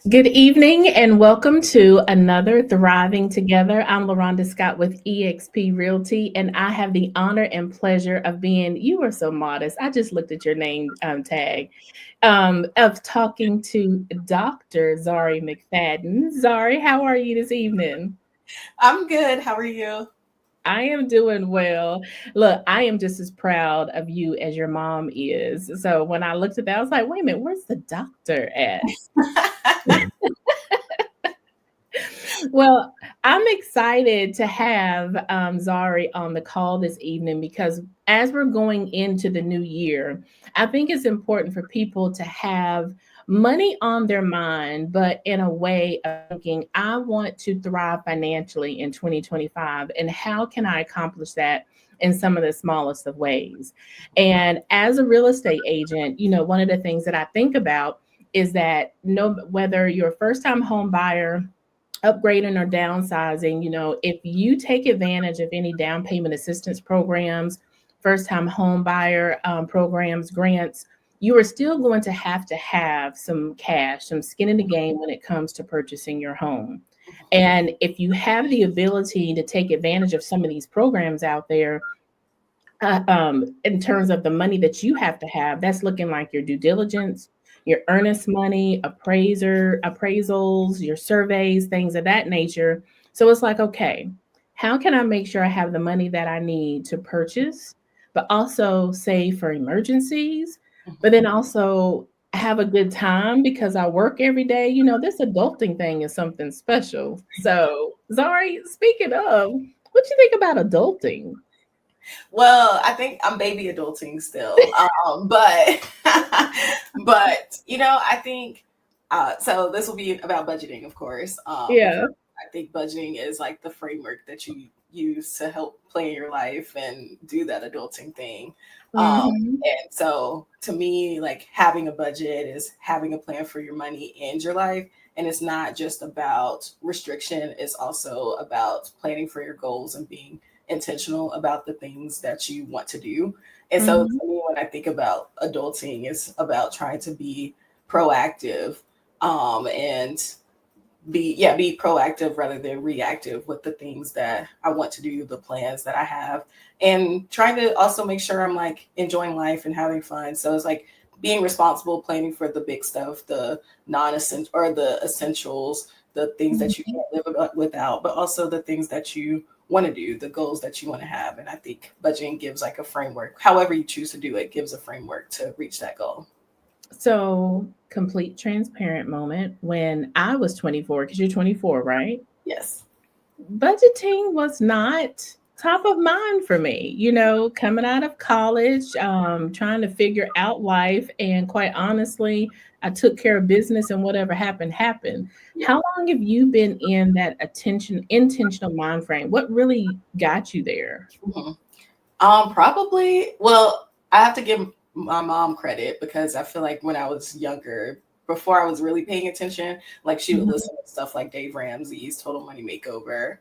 Good evening and welcome to another Thriving Together. I'm LaRonda Scott with eXp Realty, and I have the honor and pleasure of being, you are so modest. I just looked at your name tag, of talking to Dr. Zari McFadden. Zari, how are you this evening? I'm good. How are you? I am doing well. Look, I am just as proud of you as your mom is. So when I looked at that, I was like, wait a minute, where's the doctor at? Well, I'm excited to have Zari on the call this evening because as we're going into the new year, I think it's important for people to have money on their mind, but in a way of thinking, I want to thrive financially in 2025. And how can I accomplish that? In some of the smallest of ways. And as a real estate agent, one of the things that I think about is that no, whether you're a first time home buyer, upgrading or downsizing, if you take advantage of any down payment assistance programs, first time home buyer programs, grants, you are still going to have some cash, some skin in the game when it comes to purchasing your home. And if you have the ability to take advantage of some of these programs out there, in terms of the money that you have to have, that's looking like your due diligence, your earnest money, appraisals, your surveys, things of that nature. So it's like, okay, how can I make sure I have the money that I need to purchase, but also save for emergencies, but then also have a good time because I work every day. This adulting thing is something special. So, Zari, speaking of, what you think about adulting? Well, I think I'm baby adulting still, but I think so. This will be about budgeting, of course. Yeah. I think budgeting is like the framework that you use to help plan your life and do that adulting thing. Mhm. And so, to me, like having a budget is having a plan for your money and your life. And it's not just about restriction, it's also about planning for your goals and being intentional about the things that you want to do. And so Mhm. to me, when I think about adulting, it's about trying to be proactive and be proactive rather than reactive with the things that I want to do, the plans that I have, and trying to also make sure I'm like enjoying life and having fun. So it's like being responsible, planning for the big stuff, the non-essential or the essentials, the things that you Mhm. can't live without, but also the things that you want to do, the goals that you want to have. And I think budgeting gives like a framework. However you choose to do it gives a framework to reach that goal. So, complete transparent moment when I was 24, because you're 24, right? Yes. Budgeting was not top of mind for me, coming out of college, trying to figure out life. And quite honestly, I took care of business and whatever happened, happened. Yeah. How long have you been in that intentional mind frame? What really got you there? Mhm. Probably. Well, I have to give my mom credit because I feel like when I was younger, before I was really paying attention, like she would Mhm. listen to stuff like Dave Ramsey's Total Money Makeover,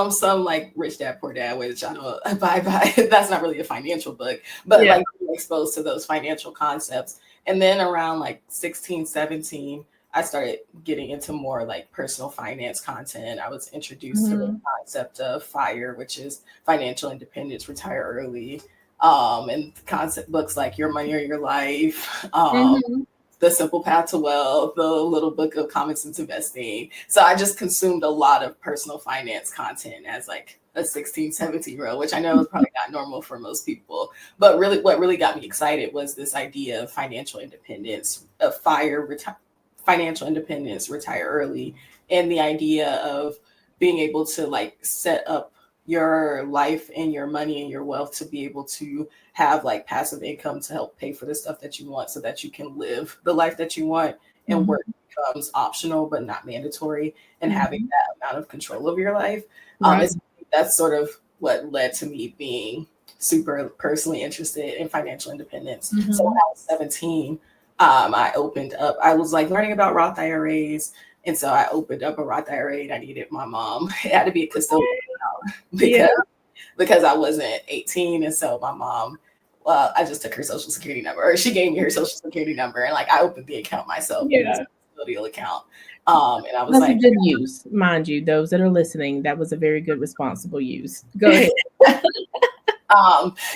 some like Rich Dad Poor Dad, which I don't abide by. That's not really a financial book, but Yeah. like being exposed to those financial concepts. And then around like 16, 17, I started getting into more like personal finance content. I was introduced to the Mhm. concept of FIRE, which is financial independence, retire early, and concept books like Your Money or Your Life, Mhm. The Simple Path to Wealth, the Little Book of Common Sense Investing. So I just consumed a lot of personal finance content as like a 16, 17 year old, which I know is probably not normal for most people. But really, what really got me excited was this idea of financial independence, of financial independence, retire early, and the idea of being able to like set up your life and your money and your wealth to be able to have like passive income to help pay for the stuff that you want so that you can live the life that you want, and work Mhm. becomes optional but not mandatory, and having Mhm. that amount of control of your life. Right. Is That's sort of what led to me being super personally interested in financial independence. So when Mhm. I was 17, I was like learning about Roth IRAs. And so I opened up a Roth IRA and I needed my mom. It had to be a custodial account Yeah. because I wasn't 18. And so my mom, well, I just took her social security number, or she gave me her social security number, and like I opened the account myself. And it's Yeah. custodial account. And I was That's a like, good use, mind you. Those that are listening, that was a very good, responsible use. Go ahead.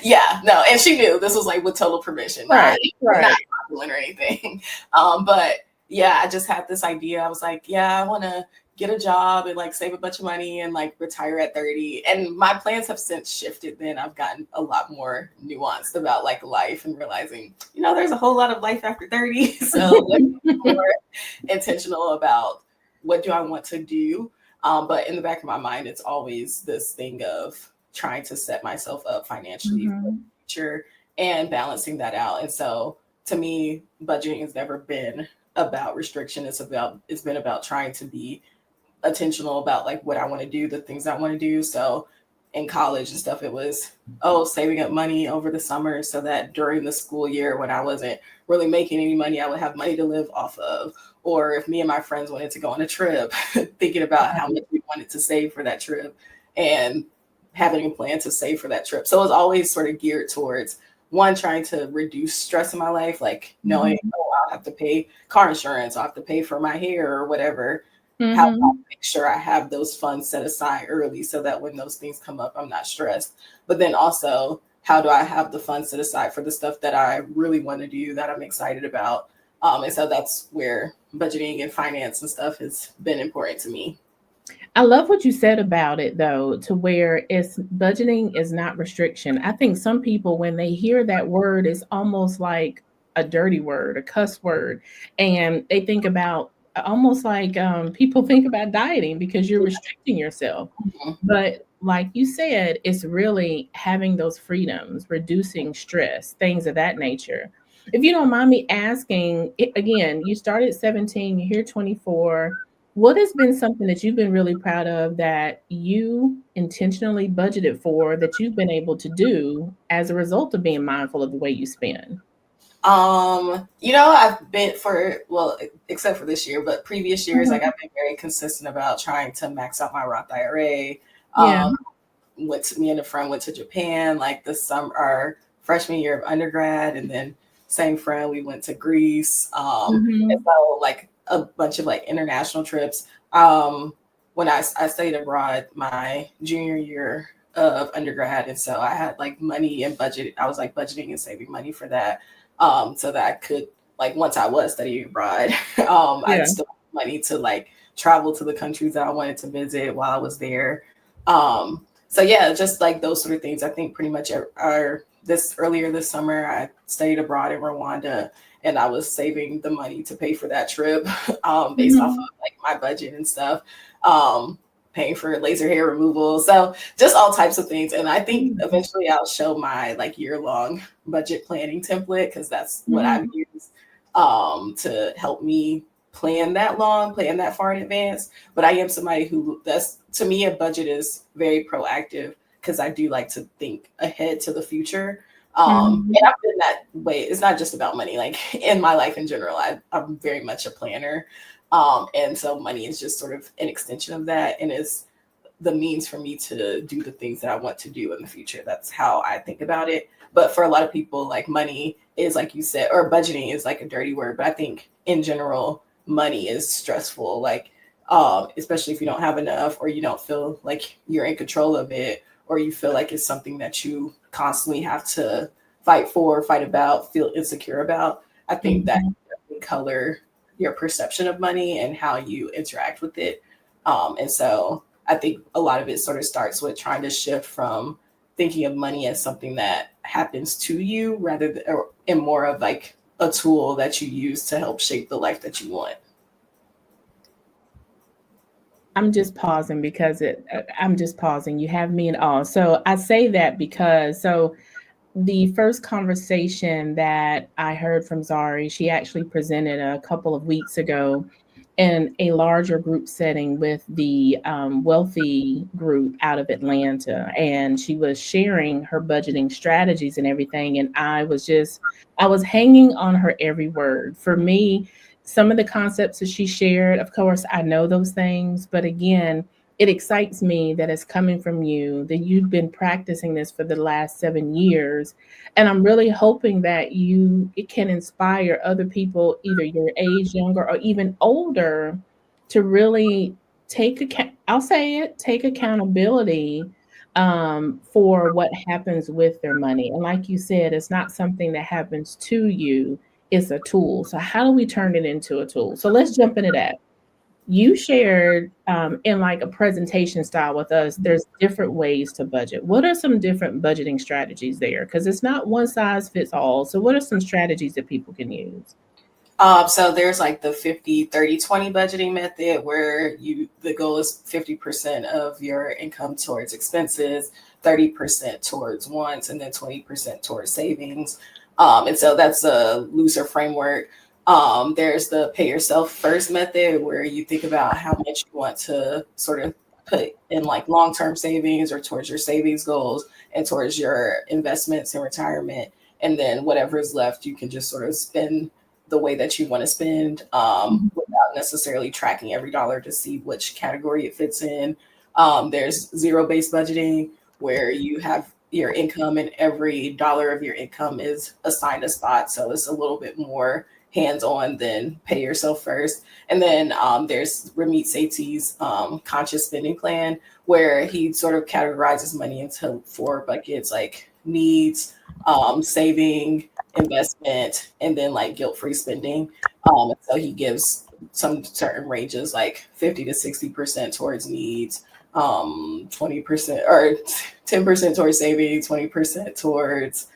yeah, no, and she knew this was like with total permission, Right, not right. fraudulent or anything. But yeah, I just had this idea. I was like, yeah, I want to get a job and like save a bunch of money and like retire at 30. And my plans have since shifted. Then I've gotten a lot more nuanced about like life and realizing, there's a whole lot of life after 30. So let's be more intentional about what do I want to do. But in the back of my mind, it's always this thing of trying to set myself up financially for the Mhm. future and balancing that out. And so to me, budgeting has never been about restriction. It's been about trying to be intentional about like what I want to do, the things I want to do. So in college and stuff, it was saving up money over the summer so that during the school year when I wasn't really making any money, I would have money to live off of. Or if me and my friends wanted to go on a trip, thinking about how much we wanted to save for that trip and having a plan to save for that trip. So it was always sort of geared towards one, trying to reduce stress in my life, like knowing, Mhm. I'll have to pay car insurance, I'll have to pay for my hair or whatever. How do I Mhm. make sure I have those funds set aside early so that when those things come up, I'm not stressed. But then also, how do I have the funds set aside for the stuff that I really want to do, that I'm excited about? And so that's where budgeting and finance and stuff has been important to me. I love what you said about it though, to where it's budgeting is not restriction. I think some people, when they hear that word, it's almost like a dirty word, a cuss word. And they think about almost like people think about dieting because you're restricting yourself. Mhm. But like you said, it's really having those freedoms, reducing stress, things of that nature. If you don't mind me asking, again, you started 17, you're here 24. What has been something that you've been really proud of that you intentionally budgeted for that you've been able to do as a result of being mindful of the way you spend? I've been except for this year, but previous years, like Mhm. I've been very consistent about trying to max out my Roth IRA. Yeah. Um, me and a friend went to Japan like this summer, our freshman year of undergrad, and then same friend we went to Greece. And Hmm. so like a bunch of like international trips. When I studied abroad my junior year of undergrad, and so I had like money and budget. I was like budgeting and saving money for that, so that I could like once I was studying abroad, I'd Yeah. still have money to like travel to the countries that I wanted to visit while I was there. So yeah, just like those sort of things. I think pretty much are this earlier this summer, I studied abroad in Rwanda, and I was saving the money to pay for that trip, based off Hmm. of like my budget and stuff. Um, Paying for laser hair removal, so just all types of things. And I think eventually I'll show my like year long budget planning template because that's what I've Hmm. used to help me plan that far in advance. But I am somebody who that's to me a budget is very proactive because I do like to think ahead to the future. Hmm. And I've been that way. It's not just about money. Like in my life in general, I'm very much a planner. And so money is just sort of an extension of that and is the means for me to do the things that I want to do in the future. That's how I think about it. But for a lot of people, like money is like you said, or budgeting is like a dirty word. But I think in general, money is stressful. Like, especially if you don't have enough, or you don't feel like you're in control of it, or you feel like it's something that you constantly have to fight for, fight about, feel insecure about. I think that Hmm. can color your perception of money and how you interact with it. And so I think a lot of it sort of starts with trying to shift from thinking of money as something that happens to you rather than, or, and more of like a tool that you use to help shape the life that you want. I'm just pausing because I'm just pausing. You have me in awe. So I say that because the first conversation that I heard from Zari, she actually presented a couple of weeks ago in a larger group setting with the wealthy group out of Atlanta. And she was sharing her budgeting strategies and everything. And I was hanging on her every word. For me, some of the concepts that she shared, of course, I know those things. But again, it excites me that it's coming from you, that you've been practicing this for the last 7 years. And I'm really hoping that it can inspire other people, either your age, younger, or even older, to really I'll say it, take accountability for what happens with their money. And like you said, it's not something that happens to you, it's a tool. So, how do we turn it into a tool? So, let's jump into that. You shared in like a presentation style with us, there's different ways to budget. What are some different budgeting strategies there? Because it's not one size fits all. So, what are some strategies that people can use? So there's like the 50-30-20 budgeting method where the goal is 50% of your income towards expenses, 30% towards wants, and then 20% towards savings. And so that's a looser framework. There's the pay yourself first method where you think about how much you want to sort of put in like long-term savings or towards your savings goals and towards your investments and retirement. And then whatever is left, you can just sort of spend the way that you want to spend without necessarily tracking every dollar to see which category it fits in. There's zero-based budgeting where you have your income and every dollar of your income is assigned a spot. So it's a little bit more hands-on than pay yourself first. And then there's Ramit Sethi's conscious spending plan, where he sort of categorizes money into 4 buckets, like needs, saving, investment, and then like guilt-free spending. So he gives some certain ranges, like 50 to 60% towards needs, 20% or 10% towards saving, 20% towards,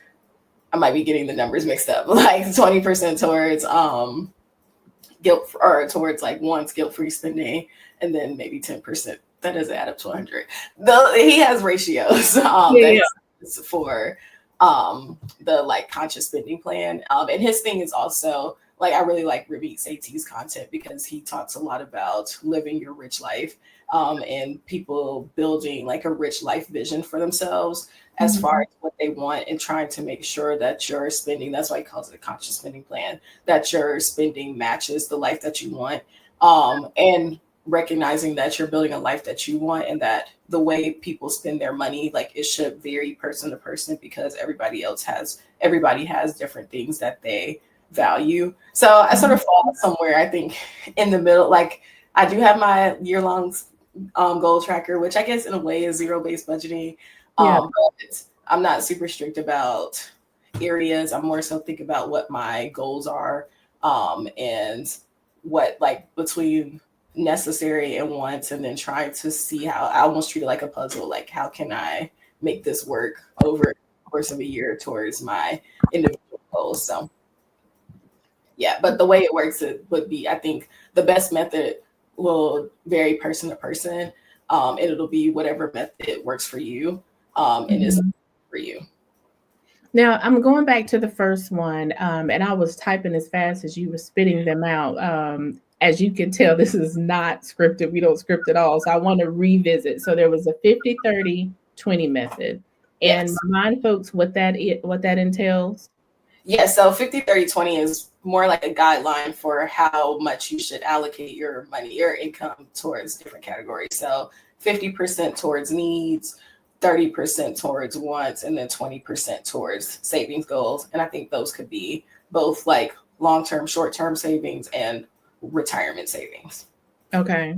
I might be getting the numbers mixed up, like 20% towards guilt, or towards like wants, guilt-free spending, and then maybe 10%. That doesn't add up to 100. Though he has ratios that's for the like conscious spending plan. And his thing is also like, I really like Ramit Sethi's content because he talks a lot about living your rich life and people building like a rich life vision for themselves as far as what they want, and trying to make sure that your spending, that's why he calls it a conscious spending plan, that your spending matches the life that you want. And recognizing that you're building a life that you want, and that the way people spend their money, like it should vary person to person, because everybody has different things that they value. So I sort of fall somewhere, I think, in the middle. Like I do have my year-long goal tracker, which I guess in a way is zero-based budgeting. But I'm not super strict about areas. I'm more so think about what my goals are, and what like between necessary and wants, and then trying to see how, I almost treat it like a puzzle, like how can I make this work over the course of a year towards my individual goals. So yeah, but the way it works, it would be, I think the best method will vary person to person, and it'll be whatever method works for you, and is for you. Now, I'm going back to the first one, and I was typing as fast as you were spitting them out. As you can tell, this is not scripted. We don't script at all. So I want to revisit. So there was a 50-30-20 method. And Yes. remind folks what that entails. Yeah, so 50-30-20 is more like a guideline for how much you should allocate your money, your income towards different categories. So 50% towards needs, 30% towards wants, and then 20% towards savings goals. And I think those could be both like long-term, short-term savings and retirement savings. Okay.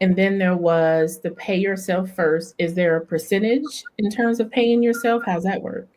And then there was the pay yourself first. Is there a percentage in terms of paying yourself? How's that work?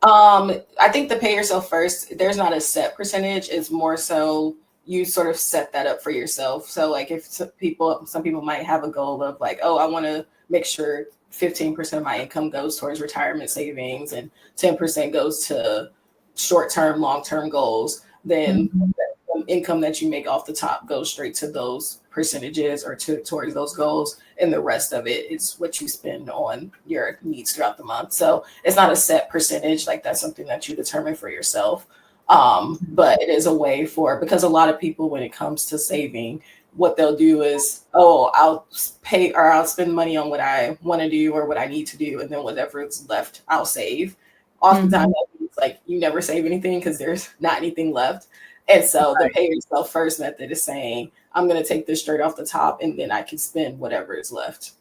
I think the pay yourself first, there's not a set percentage. It's more so you sort of set that up for yourself. So like if some people might have a goal of like, oh, I want to make sure 15% of my income goes towards retirement savings and 10% goes to short-term, long-term goals, then the income that you make off the top goes straight to those percentages or towards those goals. And the rest of it is what you spend on your needs throughout the month. So it's not a set percentage, like that's something that you determine for yourself. But it is a way because a lot of people, when it comes to saving, what they'll do is, oh, I'll spend money on what I want to do or what I need to do, and then whatever is left, I'll save. Oftentimes, it's like you never save anything because there's not anything left. And so the Right. pay yourself first method is saying, I'm going to take this straight off the top and then I can spend whatever is left.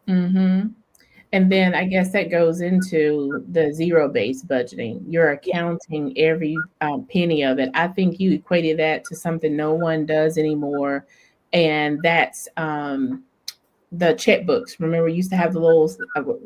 Mm-hmm. And then I guess that goes into the zero-based budgeting. You're Yeah. accounting every penny of it. I think you equated that to something no one does anymore, and that's the checkbooks. Remember, you used to have the little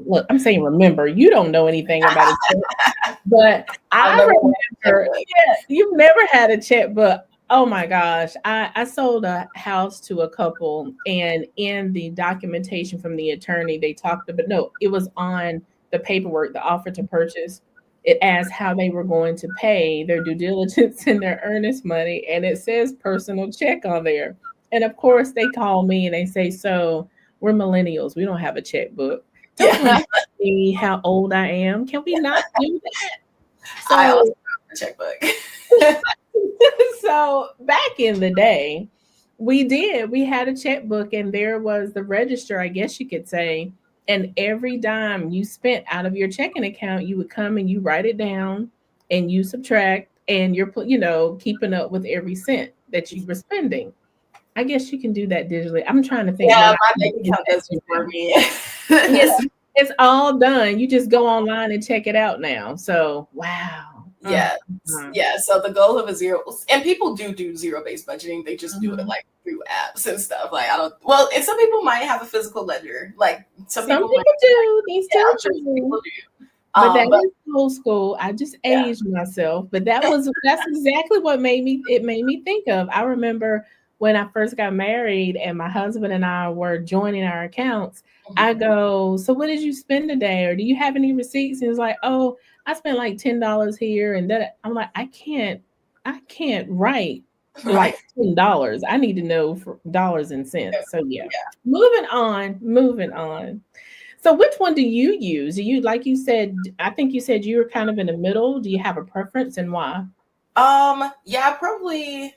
look. I'm saying remember. You don't know anything about it, but I've I never had a remember. checkbook. Yeah, you've never had a checkbook. Oh my gosh. I sold a house to a couple, and in the documentation from the attorney, they talked about no, it was on the paperwork, the offer to purchase. It asked how they were going to pay their due diligence and their earnest money, and it says personal check on there. And of course, they call me and they say, so we're millennials. We don't have a checkbook. Don't you Yeah. see how old I am? Can we not do that? I also So, have a checkbook. so back in the day, we had a checkbook, and there was the register, I guess you could say. And every dime you spent out of your checking account, you would come and you write it down and you subtract, and you're keeping up with every cent that you were spending. I guess you can do that digitally. I'm trying to think Yeah, what my I bank do account that does it to for now. me. Yeah, it's all done. You just go online and check it out now. So, wow. Yeah. Uh-huh. Yeah. So the goal of a zero, and people do zero-based budgeting. They just do it Mhm. like through apps and stuff. Like I don't. Well, and some people might have a physical ledger. Like some Some people might. people do. They Yeah, still I'm sure some do. people do. But that But is old school. I just yeah. aged myself. But that's exactly what made me think of. I remember when I first got married and my husband and I were joining our accounts. I Mhm. go, so what did you spend today? Or do you have any receipts? And it's like, oh, I spent like $10 here and that. I'm like, I can't write like Right. $10. I need to know for dollars and cents. So yeah. Yeah. Moving on. So which one do you use? Do you like you said, I think you said you were kind of in the middle. Do you have a preference and why? Yeah, I probably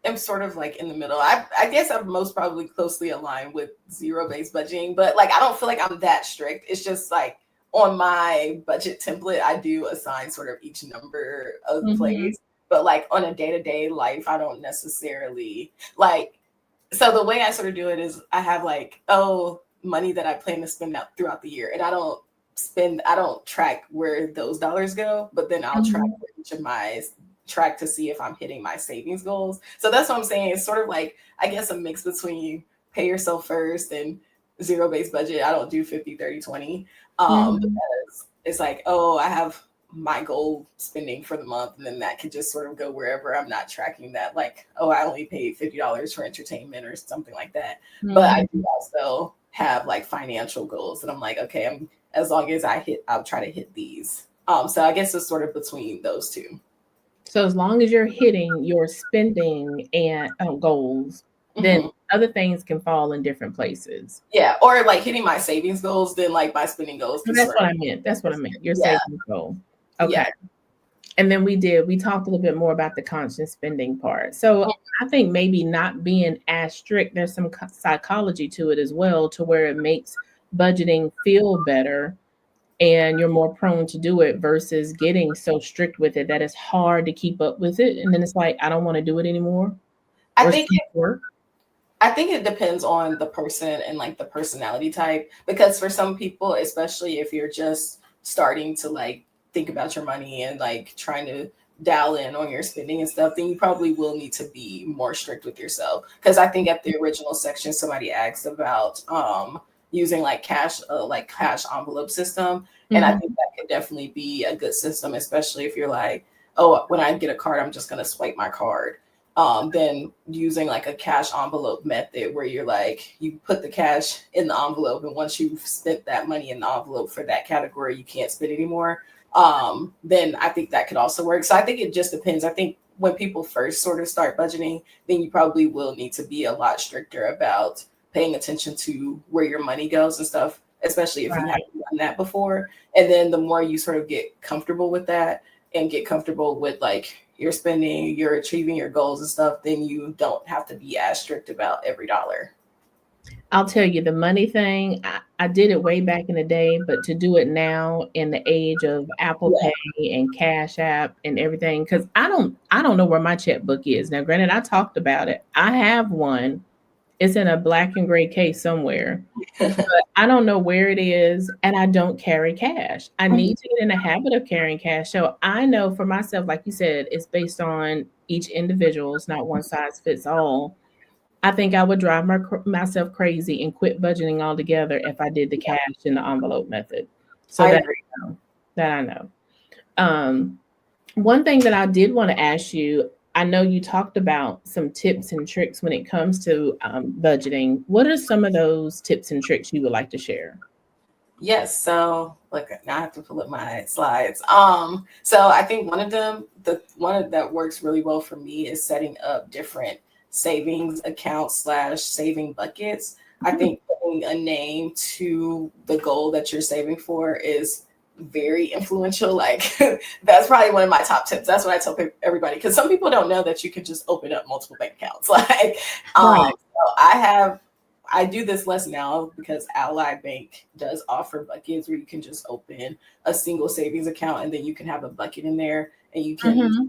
am sort of like in the middle. I guess I'm most probably closely aligned with zero-based budgeting, but like I don't feel like I'm that strict. It's just like on my budget template, I do assign sort of each number of Mhm. plays, but like on a day-to-day life, I don't necessarily like. So the way I sort of do it is I have like, oh, money that I plan to spend out throughout the year, and I don't track where those dollars go, but then I'll track Mhm. where each of my track to see if I'm hitting my savings goals. So that's what I'm saying. It's sort of like, I guess, a mix between pay yourself first and zero-based budget. I don't do 50, 30, 20. Mhm. Because it's like, oh, I have my goal spending for the month, and then that could just sort of go wherever. I'm not tracking that, like, oh, I only paid $50 for entertainment or something like that. But I do Mhm. also have like financial goals, and I'm like, okay, as long as I'll try to hit these. So I guess it's sort of between those two. So as long as you're hitting your spending and goals, then Mhm. other things can fall in different places. Yeah, or like hitting my savings goals, then like my spending goals So can that's sort what of I meant. That's what I meant. Your yeah, savings goal. yeah. Okay. And then we talked a little bit more about the conscious spending part. So I think maybe not being as strict, there's some psychology to it as well, to where it makes budgeting feel better and you're more prone to do it versus getting so strict with it that it's hard to keep up with it. And then it's like, I don't want to do it anymore I or it's think too much work. I think it depends on the person and like the personality type, because for some people, especially if you're just starting to like think about your money and like trying to dial in on your spending and stuff, then you probably will need to be more strict with yourself. Because I think at the original section somebody asked about using like cash envelope system, and I think Mhm. that could definitely be a good system, especially if you're like, oh, when I get a card, I'm just gonna swipe my card. Than using like a cash envelope method where you're like, you put the cash in the envelope, and once you've spent that money in the envelope for that category, you can't spend anymore. Then I think that could also work. So I think it just depends. I think when people first sort of start budgeting, then you probably will need to be a lot stricter about paying attention to where your money goes and stuff, especially if you Right. haven't done that before. And then the more you sort of get comfortable with that and get comfortable with like you're spending, you're achieving your goals and stuff, then you don't have to be as strict about every dollar. I'll tell you the money thing. I did it way back in the day, but to do it now in the age of Apple Yeah. Pay and Cash App and everything, because I don't know where my checkbook is. Now, granted, I talked about it. I have one. It's in a black and gray case somewhere. I don't know where it is, and I don't carry cash. I need to get in the habit of carrying cash. So I know for myself, like you said, it's based on each individual. It's not one size fits all. I think I would drive myself crazy and quit budgeting altogether if I did the cash in the envelope method. So I that agree. I know. That I know. Um, One thing that I did want to ask you, I know you talked about some tips and tricks when it comes to budgeting. What are some of those tips and tricks you would like to share? Yes, so look, now I have to pull up my slides. So I think one of them, the one that works really well for me is setting up different savings accounts slash saving buckets. I Hmm. think putting a name to the goal that you're saving for is very influential. Like that's probably one of my top tips. That's what I tell everybody because some people don't know that you can just open up multiple bank accounts. Right. So I do this less now because Ally Bank does offer buckets where you can just open a single savings account and then you can have a bucket in there and you can Hmm.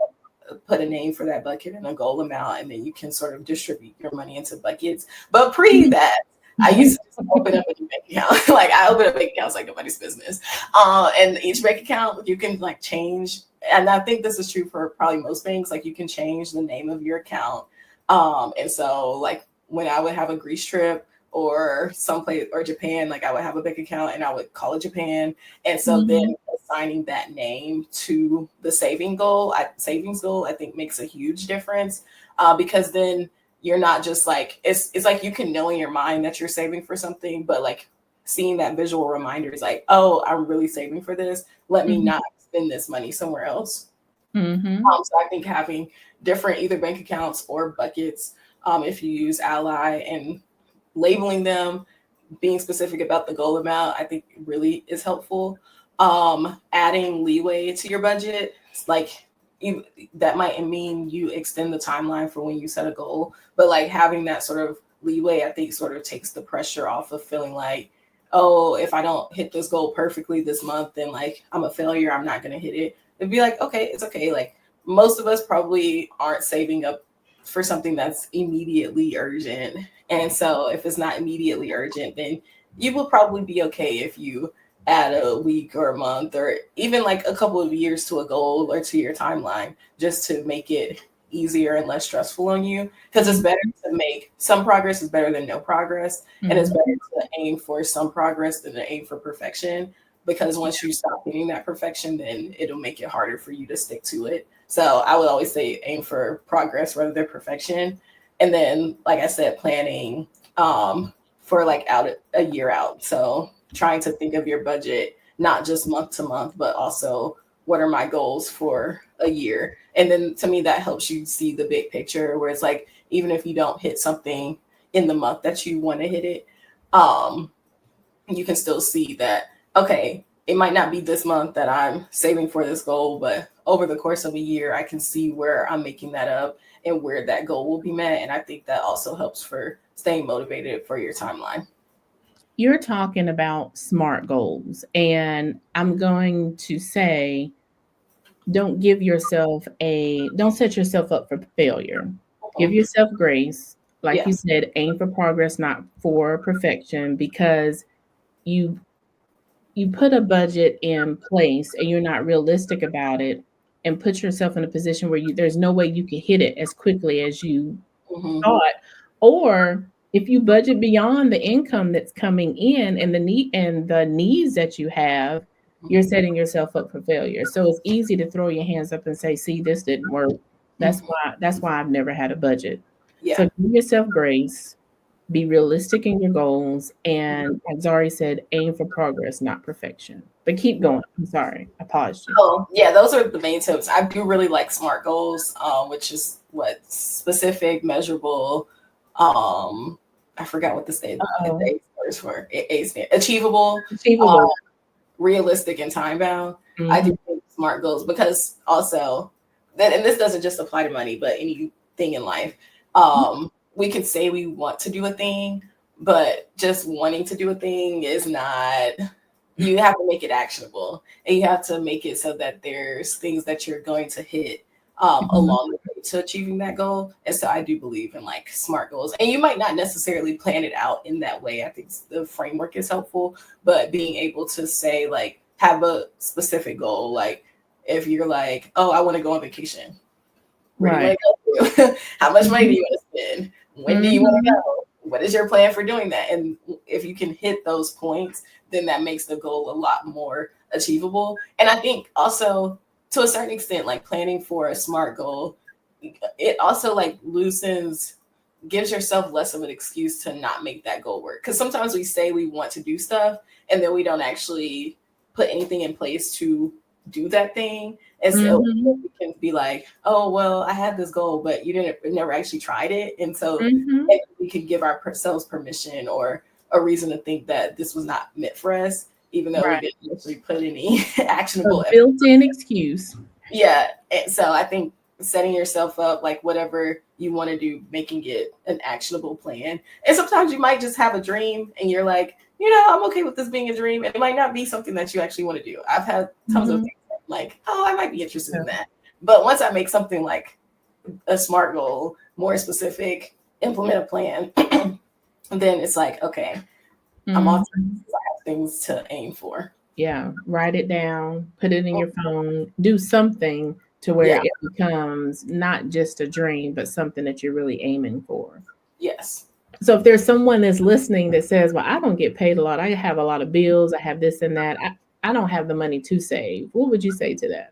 put a name for that bucket and a goal amount and then you can sort of distribute your money into buckets. But pre that, I used to just open up a new bank account. Like I open up bank accounts like nobody's business. And each bank account you can like change. And I think this is true for probably most banks. Like you can change the name of your account. And so like when I would have a Greece trip or someplace or Japan, like I would have a bank account and I would call it Japan. And so then Hmm. assigning that name to the savings goal, I think makes a huge difference because then you're not just like it's like you can know in your mind that you're saving for something, but like seeing that visual reminder is like, oh, I'm really saving for this. Let me Hmm. not spend this money somewhere else. Hmm. So I think having different either bank accounts or buckets, if you use Ally and labeling them, being specific about the goal amount, I think really is helpful. Adding leeway to your budget, like you, that might mean you extend the timeline for when you set a goal, but like having that sort of leeway, I think sort of takes the pressure off of feeling like, oh, if I don't hit this goal perfectly this month, then like I'm a failure. I'm not going to hit it. It'd be like, okay, it's okay. Like most of us probably aren't saving up for something that's immediately urgent. And so if it's not immediately urgent, then you will probably be okay if you add a week or a month or even like a couple of years to a goal or to your timeline just to make it easier and less stressful on you because it's better to make some progress is better than no progress and it's better Hmm. to aim for some progress than to aim for perfection because once you stop hitting that perfection then it'll make it harder for you to stick to it. So I would always say aim for progress rather than perfection. And then, like I said, planning for like out a year out. So trying to think of your budget not just month to month, but also what are my goals for a year. And then to me, that helps you see the big picture where it's like, even if you don't hit something in the month that you want to hit it, um, you can still see that, okay, it might not be this month that I'm saving for this goal, but over the course of a year, I can see where I'm making that up and where that goal will be met. And I think that also helps for staying motivated for your timeline. You're talking about smart goals, and I'm going to say don't set yourself up for failure. Give Mhm. yourself grace. Like you Yes. said, aim for progress, not for perfection, because you you put a budget in place and you're not realistic about it and put yourself in a position where there's no way you can hit it as quickly as you Hmm. thought. Or if you budget beyond the income that's coming in and the needs that you have, you're setting yourself up for failure. So it's easy to throw your hands up and say, see, this didn't work. Hmm. That's why I've never had a budget. So Yeah. give yourself grace, be realistic in your goals, and as Zari said, aim for progress, not perfection. But keep going. I'm sorry. I paused you. Oh, yeah, those are the main tips. I do really like SMART goals, which is what specific, measurable. Um, I forgot what the Oh, A stands for. A stand achievable, uh, achievable. realistic, and time bound. I Hmm. do think SMART goals because also that, and this doesn't just apply to money, but anything in life. We can say we want to do a thing, but just wanting to do a thing is not. You have to make it actionable, and you have to make it so that there's things that you're going to hit Mhm. along the way to achieving that goal. And so I do believe in like smart goals, and you might not necessarily plan it out in that way. I think the framework is helpful, but being able to say like have a specific goal, like if you're like, oh, I want to go on vacation, where do you Right. want to go to? How much money do Mhm. you want to spend? When do you want to Mhm. go? What is your plan for doing that? And if you can hit those points, then that makes the goal a lot more achievable. And I think also to a certain extent, like planning for a smart goal, it also like loosens, gives yourself less of an excuse to not make that goal work. Because sometimes we say we want to do stuff and then we don't actually put anything in place to do that thing. And so Mhm. we can be like, oh, well, I had this goal, but you didn't, never actually tried it. And so Mhm. maybe we could give ourselves permission or a reason to think that this was not meant for us, even though we Right. didn't actually put any A actionable effort. built-in excuse. Yeah. And so I think setting yourself up, like whatever you want to do, making it an actionable plan. And sometimes you might just have a dream and you're like, I'm okay with this being a dream. And it might not be something that you actually want to do. I've had tons of Mhm. things like, oh, I might be interested in that. But once I make something like a SMART goal, more specific, implement a plan, then it's like, okay, I'm on Mhm. things to aim for. Yeah, write it down, put it in your phone, do something to where Yeah. it becomes not just a dream, but something that you're really aiming for. Yes. So if there's someone that's listening that says, "Well, I don't get paid a lot. I have a lot of bills. I have this and that. I don't have the money to save." What would you say to that?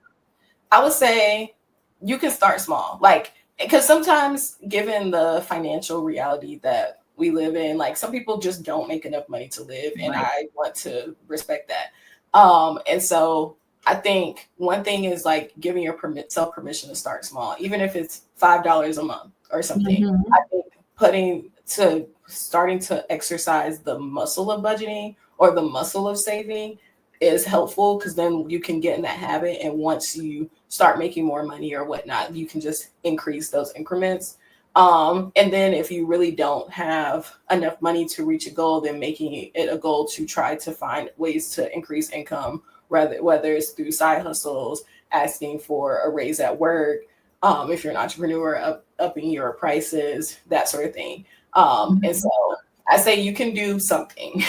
I would say you can start small. Like, because sometimes, given the financial reality that we live in, like some people just don't make enough money to live, and Right. I want to respect that. And so I think one thing is like giving your self permission to start small, even if it's $5 a month or something. I Mhm. think putting to starting to exercise the muscle of budgeting or the muscle of saving is helpful because then you can get in that habit, and once you start making more money or whatnot, you can just increase those increments. And then if you really don't have enough money to reach a goal, then making it a goal to try to find ways to increase income, whether it's through side hustles, asking for a raise at work, if you're an entrepreneur, upping your prices, that sort of thing. And so Mhm. I say you can do something,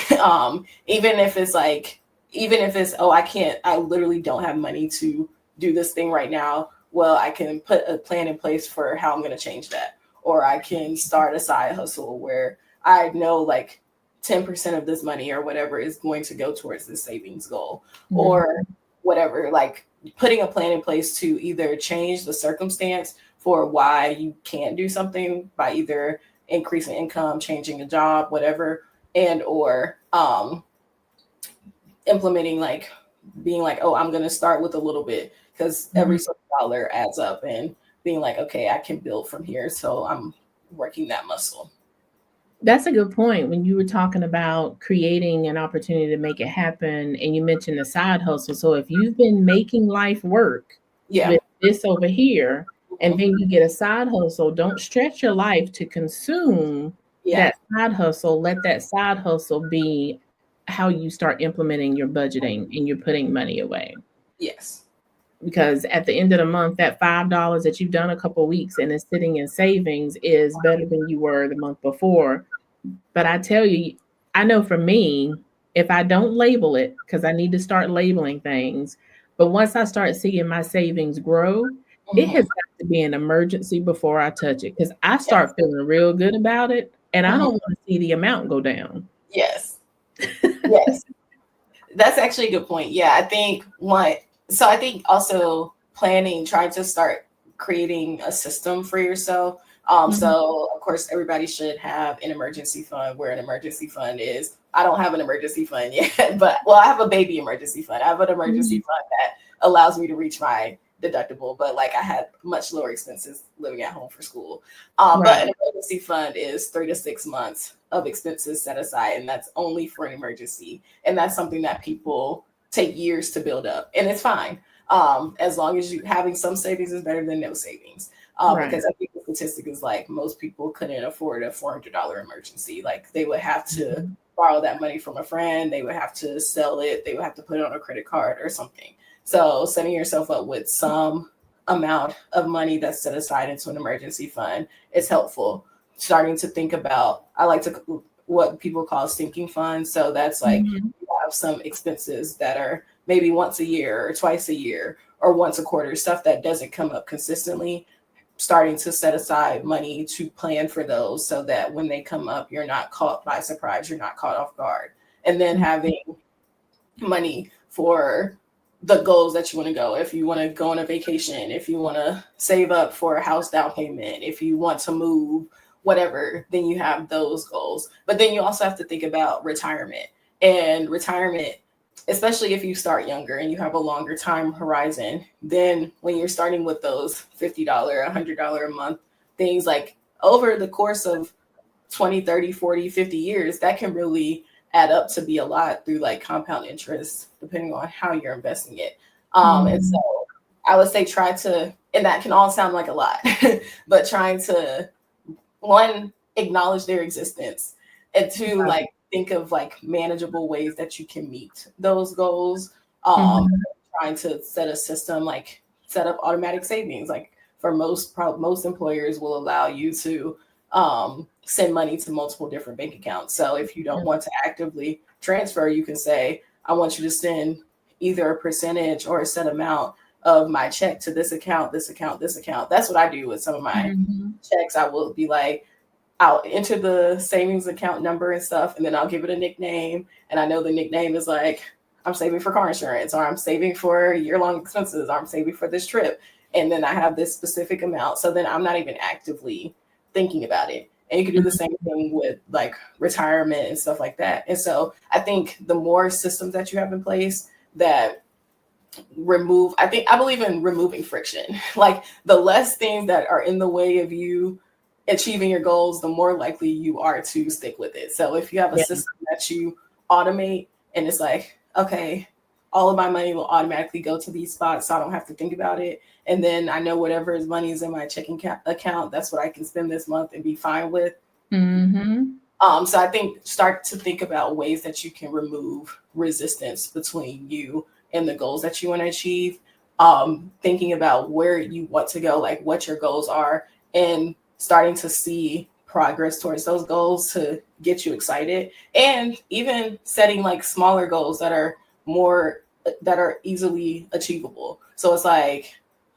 even if it's like, even if it's, oh, I literally don't have money to do this thing right now. Well, I can put a plan in place for how I'm going to change that. Or I can start a side hustle where I know like 10% of this money or whatever is going to go towards this savings goal or Mhm. whatever. Like putting a plan in place to either change the circumstance for why you can't do something by either increasing income, changing a job, whatever, and or implementing like being like, oh, I'm gonna start with a little bit because every Mhm. sort of dollar adds up, and being like, okay, I can build from here. So I'm working that muscle. That's a good point. When you were talking about creating an opportunity to make it happen, and you mentioned the side hustle. So if you've been making life work Yeah. with this over here, and Mhm. then you get a side hustle, don't stretch your life to consume Yeah. that side hustle. Let that side hustle be how you start implementing your budgeting and you're putting money away. Yes. Because at the end of the month, that $5 that you've done a couple weeks and is sitting in savings is better than you were the month before. But I tell you, I know for me, if I don't label it, because I need to start labeling things, but once I start seeing my savings grow, it has Hmm. got to be an emergency before I touch it because I Yes. start feeling real good about it and I don't Mhm. want to see the amount go down. Yes. Yes. That's actually a good point. Yeah, I think what, so I think also planning, trying to start creating a system for yourself. Mhm. So of course everybody should have an emergency fund, where an emergency fund is. I don't have an emergency fund yet, but well, I have a baby emergency fund. I have an emergency Mhm. fund that allows me to reach my deductible, but like I had much lower expenses living at home for school. But Right. an emergency fund is 3 to 6 months of expenses set aside, and that's only for an emergency, and that's something that people take years to build up, and it's fine, as long as you having some savings is better than no savings. Right. Because I think the statistic is like most people couldn't afford a $400 emergency. Like they would have to Mhm. borrow that money from a friend, they would have to sell it, they would have to put it on a credit card or something. So setting yourself up with some amount of money that's set aside into an emergency fund is helpful. Starting to think about, I like to what people call sinking funds. So that's like Mhm. you have some expenses that are maybe once a year or twice a year or once a quarter, stuff that doesn't come up consistently, starting to set aside money to plan for those so that when they come up, you're not caught by surprise, you're not caught off guard. And then Mhm. having money for the goals that you want to go. If you want to go on a vacation, if you want to save up for a house down payment, if you want to move, whatever, then you have those goals. But then you also have to think about retirement. And retirement, especially if you start younger and you have a longer time horizon, then when you're starting with those $50, $100 a month things, like over the course of 20, 30, 40, 50 years, that can really add up to be a lot through like compound interest, depending on how you're investing it. And so Mhm. I would say try to, and that can all sound like a lot, but trying to, one, acknowledge their existence, and two, Right. like think of like manageable ways that you can meet those goals. Um, Mhm. Trying to set a system, like set up automatic savings. Like for most employers will allow you to send money to multiple different bank accounts. So if you don't want to actively transfer, you can say, I want you to send either a percentage or a set amount of my check to this account, this account, this account. That's what I do with some of my Mhm. checks. I will be like, I'll enter the savings account number and stuff, and then I'll give it a nickname. And I know the nickname is like, I'm saving for car insurance, or I'm saving for year-long expenses, or I'm saving for this trip. And then I have this specific amount. So then I'm not even actively thinking about it. And you can do the same thing with like retirement and stuff like that. And so I think the more systems that you have in place that I believe in removing friction. Like the less things that are in the way of you achieving your goals, the more likely you are to stick with it. So if you have a Yeah. system that you automate and it's like, okay, all of my money will automatically go to these spots so I don't have to think about it. And then I know whatever is money is in my checking account, that's what I can spend this month and be fine with. Mhm. So I think start to think about ways that you can remove resistance between you and the goals that you want to achieve. Thinking about where you want to go, like what your goals are, and starting to see progress towards those goals to get you excited. And even setting like smaller goals that are easily achievable. So it's like,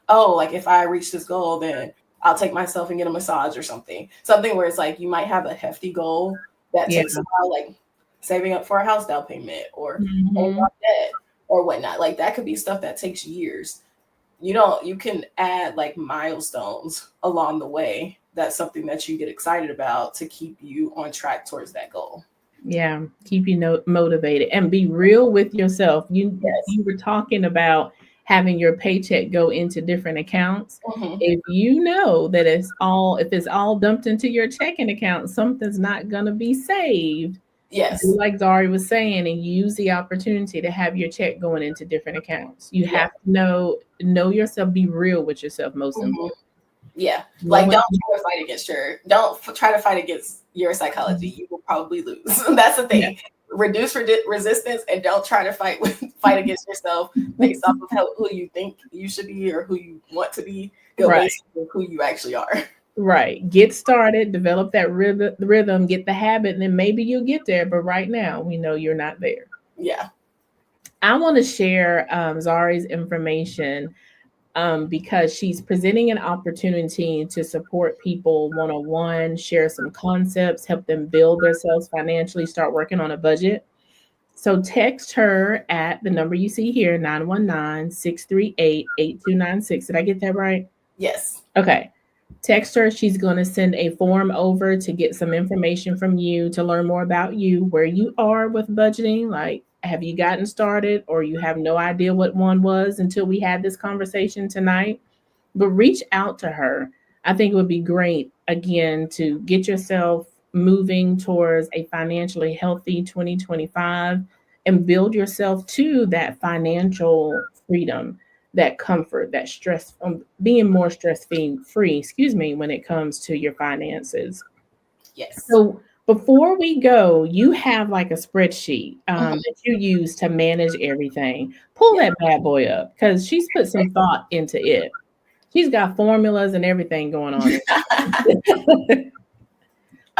oh, like if I reach this goal, then I'll take myself and get a massage or something. Something where it's like you might have a hefty goal that Yeah. takes a while, like saving up for a house down payment or paying Mhm. off debt or whatnot. Like that could be stuff that takes years. You can add like milestones along the way. That's something that you get excited about to keep you on track towards that goal. Yeah, keep you motivated and be real with yourself. Yes. You were talking about having your paycheck go into different accounts. Hmm. If you know that if it's all dumped into your checking account, something's not going to be saved. Do Yes. like Zari was saying, and use the opportunity to have your check going into different accounts. You Yeah. have to know yourself, be real with yourself, most Hmm. important. Yeah. No Like one. don't try to fight against your psychology. You will probably lose. That's the Yeah. thing. Reduce resistance and don't try to fight against yourself based off of who you think you should be or who you want to be. Go Right. based on who you actually are. Right. Get started, develop that rhythm, get the habit, and then maybe you'll get there. But right now, we know you're not there. Yeah. I want to share Zari's information because she's presenting an opportunity to support people one on one, share some concepts, help them build themselves financially, start working on a budget. So text her at the number you see here, 919-638-8296. Did I get that right? Yes. Okay. Text her. She's going to send a form over to get some information from you to learn more about you, where you are with budgeting. Like, have you gotten started or you have no idea what one was until we had this conversation tonight? But reach out to her. I think it would be great, again, to get yourself moving towards a financially healthy 2025 and build yourself to that financial freedom. that comfort, that stress, being more stress free, excuse me, when it comes to your finances. Yes. So before we go, you have like a spreadsheet Mhm. that you use to manage everything. Pull Yeah. that bad boy up because she's put some thought into it. She's got formulas and everything going on.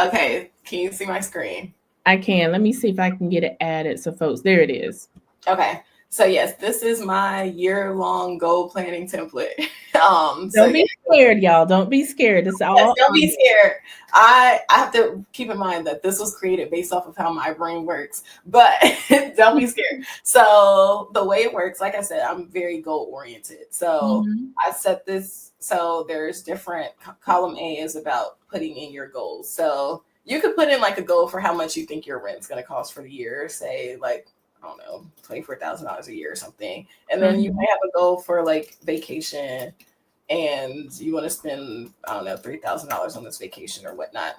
Okay. Can you see my screen? I can. Let me see if I can get it added. So, folks, there it is. Okay. So yes, this is my year-long goal planning template. So Don't yeah, be scared, y'all. Don't be scared. It's yes, all don't be scared. I have to keep in mind that this was created based off of how my brain works, but don't be scared. So the way it works, like I said, I'm very goal oriented. So Mhm. I set this. So there's different. Column A is about putting in your goals. So you could put in like a goal for how much you think your rent's going to cost for the year. Say like, I don't know, $24,000 a year or something. And then you Mhm. might have a goal for like vacation, and you want to spend, I don't know, $3,000 on this vacation or whatnot.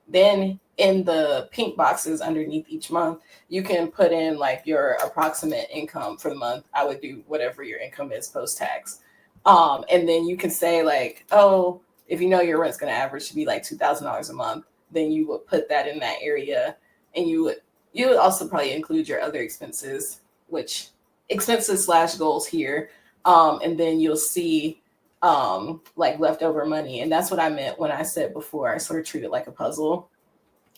Then in the pink boxes underneath each month, you can put in like your approximate income for the month. I would do whatever your income is post tax. And then you can say like, oh, if you know your rent's going to average to be like $2,000 a month, then you would put that in that area, and you would also probably include your other expenses, which expenses slash goals here. And then you'll see like leftover money. And that's what I meant when I said before, I sort of treat it like a puzzle.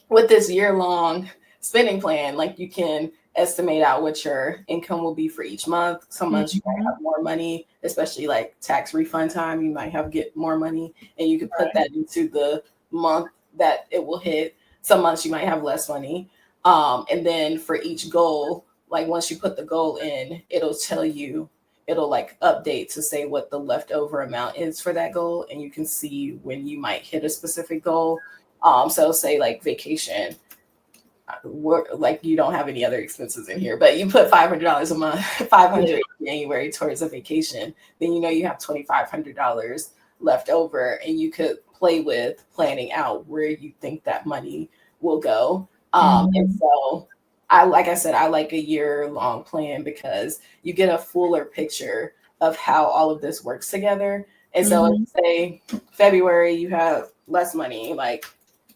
With this year long spending plan, like you can estimate out what your income will be for each month. Some months you might Mhm. have more money, especially like tax refund time, you might have get more money, and you could put that into the month that it will hit. Some months you might have less money. And then for each goal, like once you put the goal in, it'll tell you, it'll like update to say what the leftover amount is for that goal, and you can see when you might hit a specific goal. So say like vacation, like you don't have any other expenses in here, but you put $500 a month, 500 in January towards a vacation, then you know you have $2,500 left over, and you could play with planning out where you think that money will go. And Mhm. so I, like I said, I like a year long plan because you get a fuller picture of how all of this works together. And so if Mhm. say February you have less money, like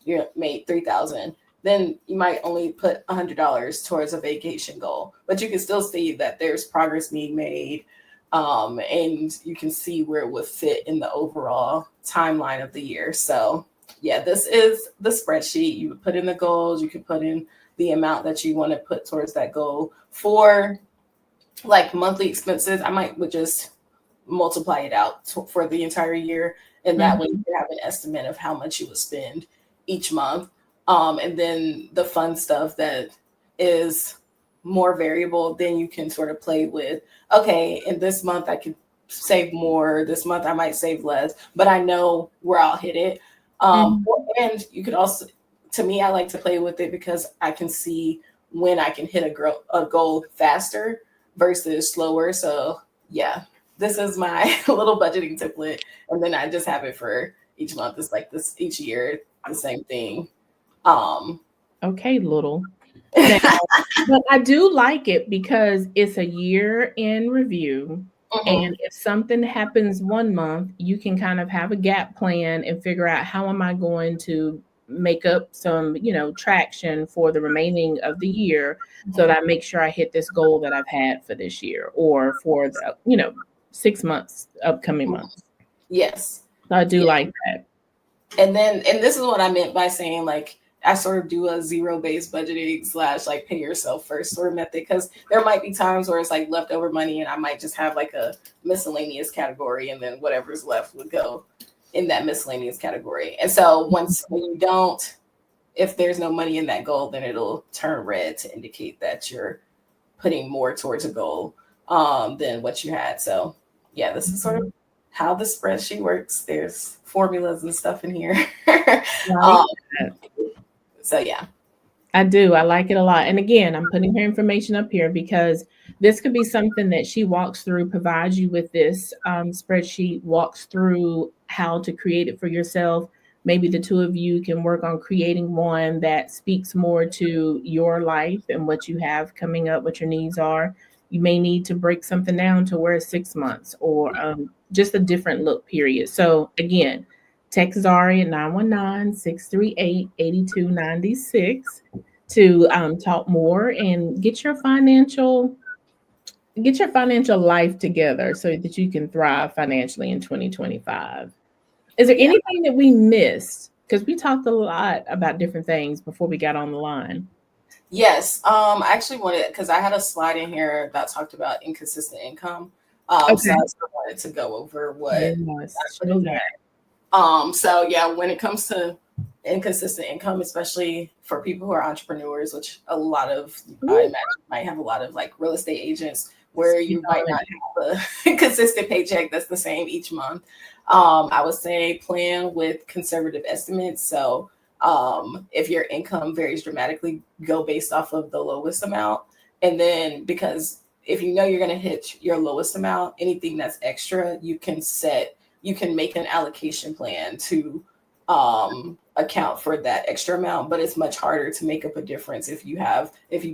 you made 3,000, then you might only put $100 towards a vacation goal, but you can still see that there's progress being made, and you can see where it would fit in the overall timeline of the year. So yeah, this is the spreadsheet. You would put in the goals, you could put in the amount that you want to put towards that goal. For like monthly expenses, I might would just multiply it out for the entire year, and that way you Mhm. can have an estimate of how much you would spend each month. And then the fun stuff that is more variable, then you can sort of play with, okay, in this month I could save more, this month I might save less, but I know where I'll hit it. Mhm. And you could also, to me, I like to play with it because I can see when I can hit a goal faster versus slower. So yeah, this is my little budgeting template, and then I just have it for each month. It's like this each year, the same thing. Um, Okay, little. Now, but I do like it because it's a year in review. mhm, And if something happens one month, you can kind of have a gap plan and figure out how am I going to make up some, traction for the remaining of the year so mhm. that I make sure I hit this goal that I've had for this year or for the, 6 months, upcoming months. Yes, So I do yeah. like that. And this is what I meant by saying like I sort of do a zero-based budgeting slash like pay yourself first sort of method, because there might be times where it's like leftover money and I might just have like a miscellaneous category, and then whatever's left would go in that miscellaneous category. And so once when you don't, if there's no money in that goal, then it'll turn red to indicate that you're putting more towards a goal than what you had. So yeah, this is sort of Mhm. how the spreadsheet works. There's formulas and stuff in here. Like um, that. so yeah. I do. I like it a lot. And again, I'm putting her information up here because this could be something that she walks through, provides you with this spreadsheet, walks through how to create it for yourself. Maybe the two of you can work on creating one that speaks more to your life and what you have coming up, what your needs are. You may need to break something down to where it's 6 months or just a different look period. So again, text Zari at 919-638-8296 to talk more and get your financial life together so that you can thrive financially in 2025. Is there Yeah. anything that we missed? Because we talked a lot about different things before we got on the line. Yes. I actually wanted, because I had a slide in here that talked about inconsistent income. So Okay. I still wanted to go over what I Yes. put Show in that. there. So yeah, when it comes to inconsistent income, especially for people who are entrepreneurs, which a lot of, I Woo. imagine, might have a lot of like real estate agents where Speak you might on not it. have a consistent paycheck that's the same each month. I would say plan with conservative estimates. So if your income varies dramatically, go based off of the lowest amount. And then because if you know you're going to hit your lowest amount, anything that's extra, you can make an allocation plan to account for that extra amount, but it's much harder to make up a difference if you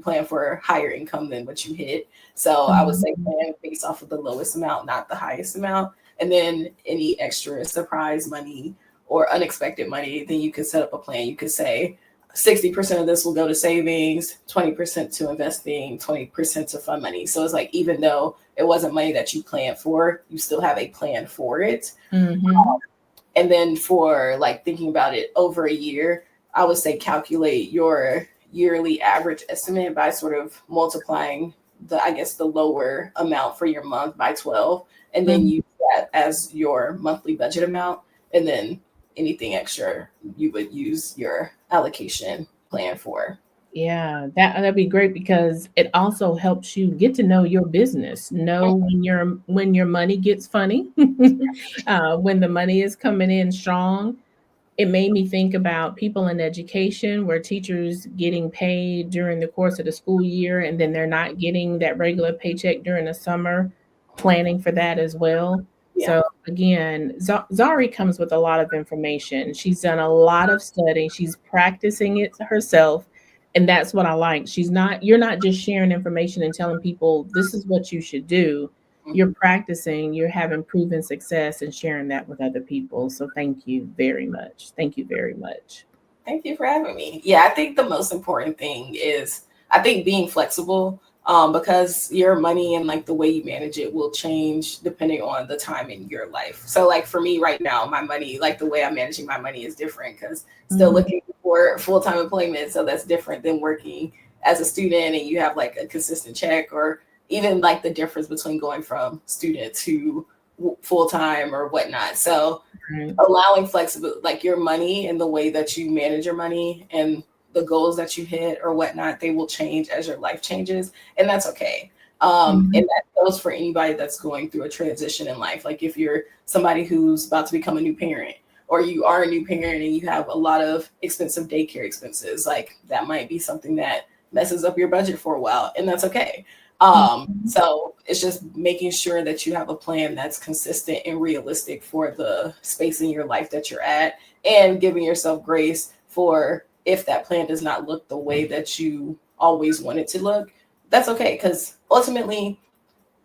plan for higher income than what you hit. So I would say Mhm. plan based off of the lowest amount, not the highest amount. And then any extra surprise money or unexpected money, then you could set up a plan. You could say 60% of this will go to savings, 20% to investing, 20% to fund money. So it's like, even though it wasn't money that you planned for, you still have a plan for it. Mhm. And then for like thinking about it over a year, I would say calculate your yearly average estimate by sort of multiplying I guess the lower amount for your month by 12, and then Mhm. use that as your monthly budget amount. And then anything extra you would use your allocation plan for. Yeah, that'd be great because it also helps you get to know your business, know when your money gets funny, when the money is coming in strong. It made me think about people in education where teachers getting paid during the course of the school year and then they're not getting that regular paycheck during the summer, planning for that as well. Yeah. So again, Zari comes with a lot of information. She's done a lot of studying. She's practicing it herself. And that's what I like. You're not just sharing information and telling people this is what you should do. You're practicing, you're having proven success and sharing that with other people. So thank you very much. Thank you very much. Thank you for having me. Yeah, I think the most important thing is I think being flexible, because your money and like the way you manage it will change depending on the time in your life. So like for me right now, my money, like the way I'm managing my money is different because still Mhm. looking for full-time employment. So that's different than working as a student and you have like a consistent check, or even like the difference between going from student to full-time or whatnot. So Right. allowing flexibility, like your money and the way that you manage your money and the goals that you hit or whatnot, they will change as your life changes, and that's okay. And Mhm. that goes for anybody that's going through a transition in life. Like if you're somebody who's about to become a new parent, or you are a new parent and you have a lot of expensive daycare expenses, like that might be something that messes up your budget for a while, and that's okay. Mhm. So it's just making sure that you have a plan that's consistent and realistic for the space in your life that you're at, and giving yourself grace for if that plan does not look the way that you always want it to look. That's okay, because ultimately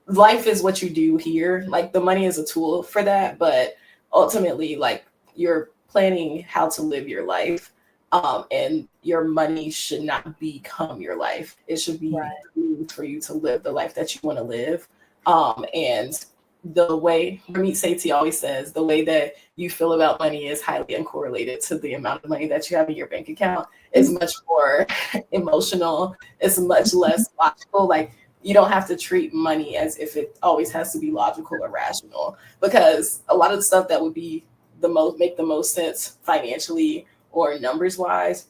life is what you do here. Like the money is a tool for that, but ultimately, like you're planning how to live your life. And your money should not become your life. It should be Right. for you to live the life that you want to live. And the way Ramit Sethi always says, the way that you feel about money is highly uncorrelated to the amount of money that you have in your bank account. It's much more emotional. It's much less logical. Like you don't have to treat money as if it always has to be logical or rational, because a lot of the stuff that would be make the most sense financially or numbers wise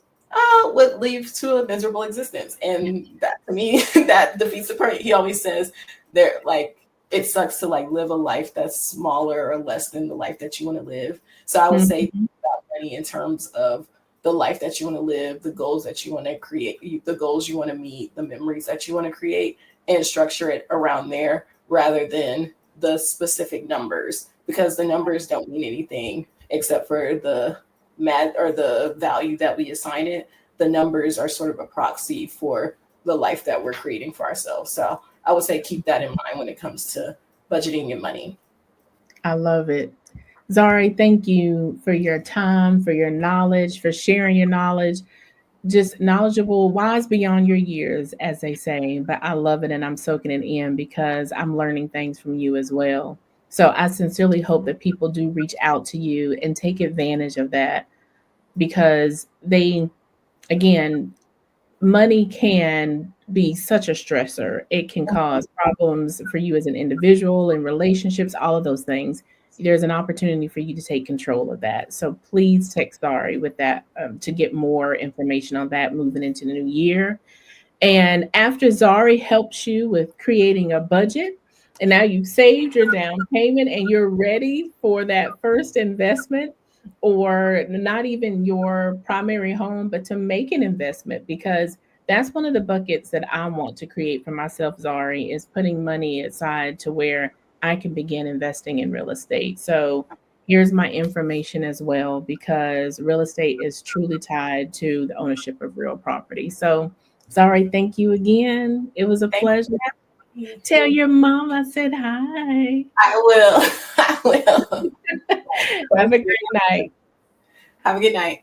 would lead to a miserable existence, and that to me that defeats the point. He always says there, like, it sucks to like live a life that's smaller or less than the life that you want to live. So I would say Mhm. about money in terms of the life that you want to live, the goals that you want to create, the goals you want to meet, the memories that you want to create, and structure it around there rather than the specific numbers, because the numbers don't mean anything except for the math or the value that we assign it. The numbers are sort of a proxy for the life that we're creating for ourselves. So I would say keep that in mind when it comes to budgeting your money. I love it. Zari, thank you for your time, for your knowledge, for sharing your knowledge. Just knowledgeable, wise beyond your years, as they say. But I love it and I'm soaking it in because I'm learning things from you as well. So I sincerely hope that people do reach out to you and take advantage of that because they, again, money can be such a stressor. It can cause problems for you as an individual and relationships, all of those things. There's an opportunity for you to take control of that. So please text Zari with that to get more information on that moving into the new year. And after Zari helps you with creating a budget, and now you've saved your down payment and you're ready for that first investment, or not even your primary home, but to make an investment, because that's one of the buckets that I want to create for myself, Zari, is putting money aside to where I can begin investing in real estate. So here's my information as well, because real estate is truly tied to the ownership of real property. So Sorry, thank you again. It was a Thank pleasure. you. Tell your mom I said hi. I will. I will. Have Thank a you. great night. Have a good night.